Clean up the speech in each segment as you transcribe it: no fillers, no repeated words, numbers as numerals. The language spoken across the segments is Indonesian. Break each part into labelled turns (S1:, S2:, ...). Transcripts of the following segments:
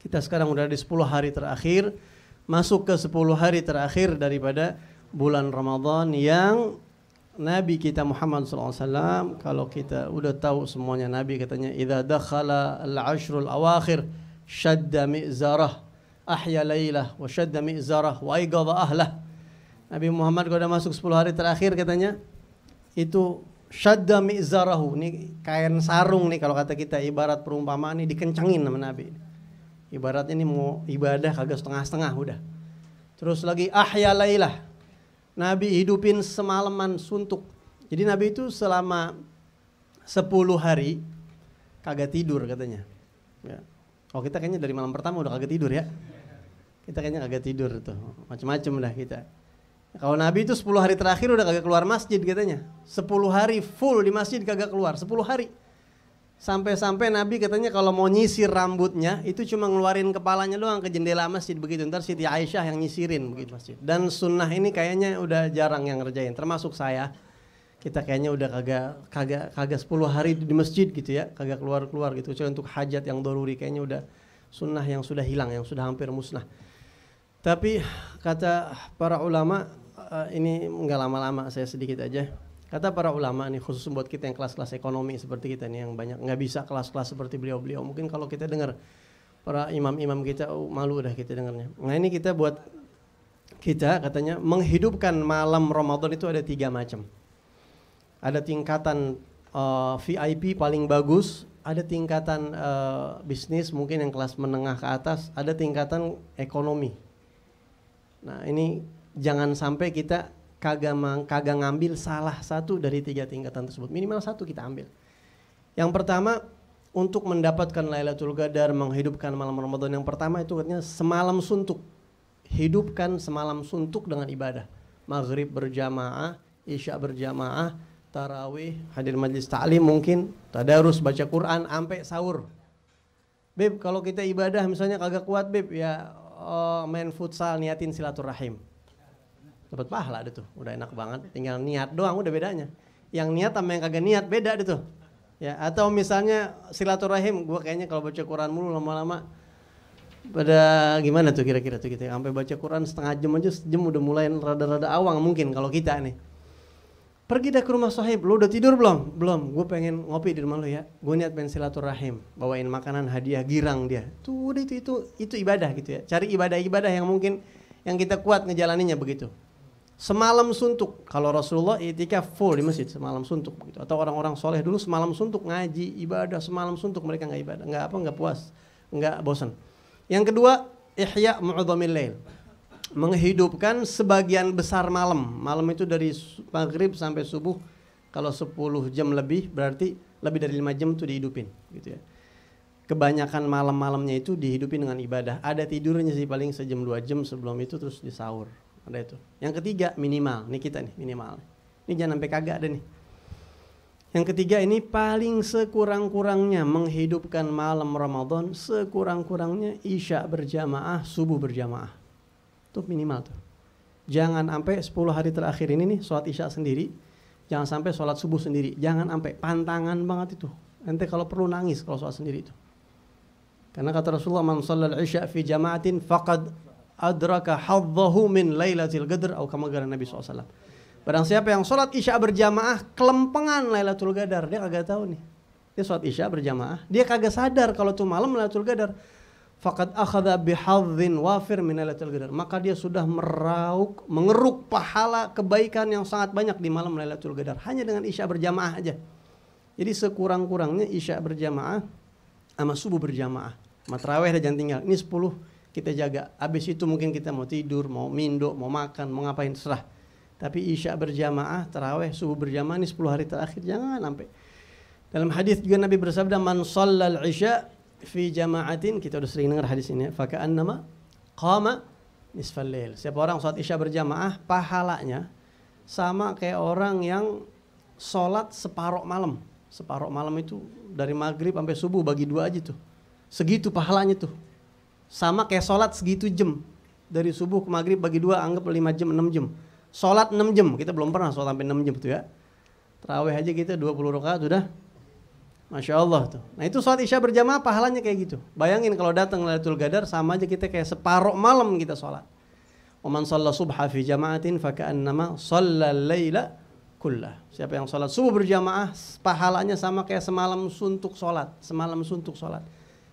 S1: Kita sekarang udah di 10 hari terakhir, masuk ke 10 hari terakhir daripada bulan Ramadan yang Nabi kita Muhammad SAW, kalau kita udah tahu semuanya, Nabi katanya idza dakhala al-ashrul awakhir shadda mi'zarah ahya laylah wa shadda mi'zarah wa aygada ahlah. Nabi Muhammad kalau udah masuk 10 hari terakhir katanya itu shadda mi'zarahu, ini kain sarung nih kalau kata kita, ibarat perumpamaan ini dikencangin sama Nabi. Ibaratnya ini mau ibadah kagak setengah-setengah udah. Terus lagi ahya lailah, Nabi hidupin semalaman suntuk. Jadi Nabi itu selama 10 hari kagak tidur katanya ya. Oh kita kayaknya dari malam pertama udah kagak tidur ya. Kita kayaknya kagak tidur tuh, macam-macam dah kita. Kalau Nabi itu 10 hari terakhir udah kagak keluar masjid katanya. 10 hari full di masjid kagak keluar, 10 hari. Sampai-sampai Nabi katanya kalau mau nyisir rambutnya itu cuma ngeluarin kepalanya doang ke jendela masjid begitu. Ntar Siti Aisyah yang nyisirin begitu masjid. Dan sunnah ini kayaknya udah jarang yang ngerjain, termasuk saya. Kita kayaknya udah kagak 10 hari di masjid gitu ya, kagak keluar-keluar gitu. Kecuali untuk hajat yang doruri, kayaknya udah sunnah yang sudah hilang, yang sudah hampir musnah. Tapi kata para ulama, ini enggak lama-lama, saya sedikit aja. Kata para ulama nih, khusus buat kita yang kelas-kelas ekonomi seperti kita nih, yang banyak nggak bisa kelas-kelas seperti beliau-beliau. Mungkin kalau kita dengar para imam-imam kita, malu dah kita dengarnya. Nah ini kita buat kita katanya menghidupkan malam Ramadan itu ada 3 macam. Ada tingkatan VIP paling bagus, ada tingkatan bisnis mungkin yang kelas menengah ke atas, ada tingkatan ekonomi. Nah ini jangan sampai kita kagak ngambil salah satu dari 3 tingkatan tersebut. Minimal 1 kita ambil. Yang pertama, untuk mendapatkan Lailatul Qadar, menghidupkan malam Ramadan, yang pertama itu katanya semalam suntuk. Hidupkan semalam suntuk dengan ibadah. Maghrib berjamaah, isya berjamaah, tarawih, hadir majlis ta'lim mungkin, tadarus, baca Quran, sampai sahur. Beb, kalau kita ibadah misalnya kagak kuat Beb, ya main futsal, niatin silaturahim. Dapat pahala deh tuh, udah enak banget, tinggal niat doang udah bedanya. Yang niat sama yang kagak niat beda deh tuh. Ya, atau misalnya silaturahim, gua kayaknya kalau baca Quran mulu lama-lama pada gimana tuh kira-kira tuh kita sampai baca Quran setengah jam aja, sejam udah mulai rada-rada awang mungkin kalau kita nih. Pergi dah ke rumah sahib, lu udah tidur belum? Belum, gue pengen ngopi di rumah lu ya. Gue niat pengen silaturahim, bawain makanan hadiah girang dia. Tuh udah itu ibadah gitu ya. Cari ibadah-ibadah yang mungkin yang kita kuat ngejalaninnya begitu. Semalam suntuk, kalau Rasulullah i'tikaf full di masjid semalam suntuk begitu. Atau orang-orang soleh dulu semalam suntuk ngaji, ibadah semalam suntuk, mereka nggak ibadah, nggak puas, nggak bosan. Yang kedua, ihya mu'dhamil lail, menghidupkan sebagian besar malam. Malam itu dari maghrib sampai subuh, kalau 10 jam lebih berarti lebih dari 5 jam itu dihidupin gitu ya. Kebanyakan malam-malamnya itu dihidupin dengan ibadah. Ada tidurnya sih paling sejam 2 jam sebelum itu, terus disahur. Ada itu. Yang ketiga minimal, nih kita nih minimal. Ini jangan sampai kagak ada nih. Yang ketiga ini paling sekurang-kurangnya menghidupkan malam Ramadan, sekurang-kurangnya isya berjamaah, subuh berjamaah. Itu minimal tuh. Jangan sampai 10 hari terakhir ini nih sholat isya sendiri, jangan sampai sholat subuh sendiri, jangan sampai, pantangan banget itu. Nanti kalau perlu nangis kalau sholat sendiri itu. Karena kata Rasulullah, man shallal isya fi jama'atin faqad adraka hadzahu min lailatul qadar, atau kama qala Nabi SAW. Barang siapa yang sholat isya berjamaah kelempengan Lailatul Qadar, dia kagak tahu nih. Dia sholat isya berjamaah, dia kagak sadar kalau tuh malam Lailatul Qadar. Faqad akhadha bihadzin wafir min Lailatul Qadar, maka dia sudah mengeruk pahala kebaikan yang sangat banyak di malam Lailatul Qadar hanya dengan isya berjamaah aja. Jadi sekurang-kurangnya isya berjamaah sama subuh berjamaah. Matraweh dah jangan tinggal. Ini 10 kita jaga. Habis itu mungkin kita mau tidur, mau mindo, mau makan, mau ngapain serah. Tapi isya berjamaah, tarawih, subuh berjamaah ini 10 hari terakhir jangan sampai. Dalam hadis juga Nabi bersabda, man shallal isya fi jama'atin, kita udah sering dengar hadis ini, fa ka'annama qama nisfal lail. Siapa orang salat isya berjamaah, pahalanya sama kayak orang yang salat separuh malam. Separuh malam itu dari maghrib sampai subuh bagi 2 aja tuh. Segitu pahalanya tuh. Sama kayak sholat segitu jam. Dari subuh ke maghrib bagi 2, anggap 5 jam, 6 jam. Sholat 6 jam, kita belum pernah sholat sampai 6 jam tuh ya. Tarawih aja kita 20 rakaat udah Masya Allah tuh. Nah itu sholat isya berjamaah pahalanya kayak gitu. Bayangin kalau datang Lailatul Qadar sama aja kita kayak separuh malam kita sholat. Waman shalla subha fi jama'atin faka'annama shallal laila kullah. Siapa yang sholat subuh berjamaah pahalanya sama kayak semalam suntuk sholat. Semalam suntuk sholat.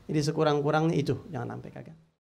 S1: Jadi sekurang-kurangnya itu, jangan sampai kagak.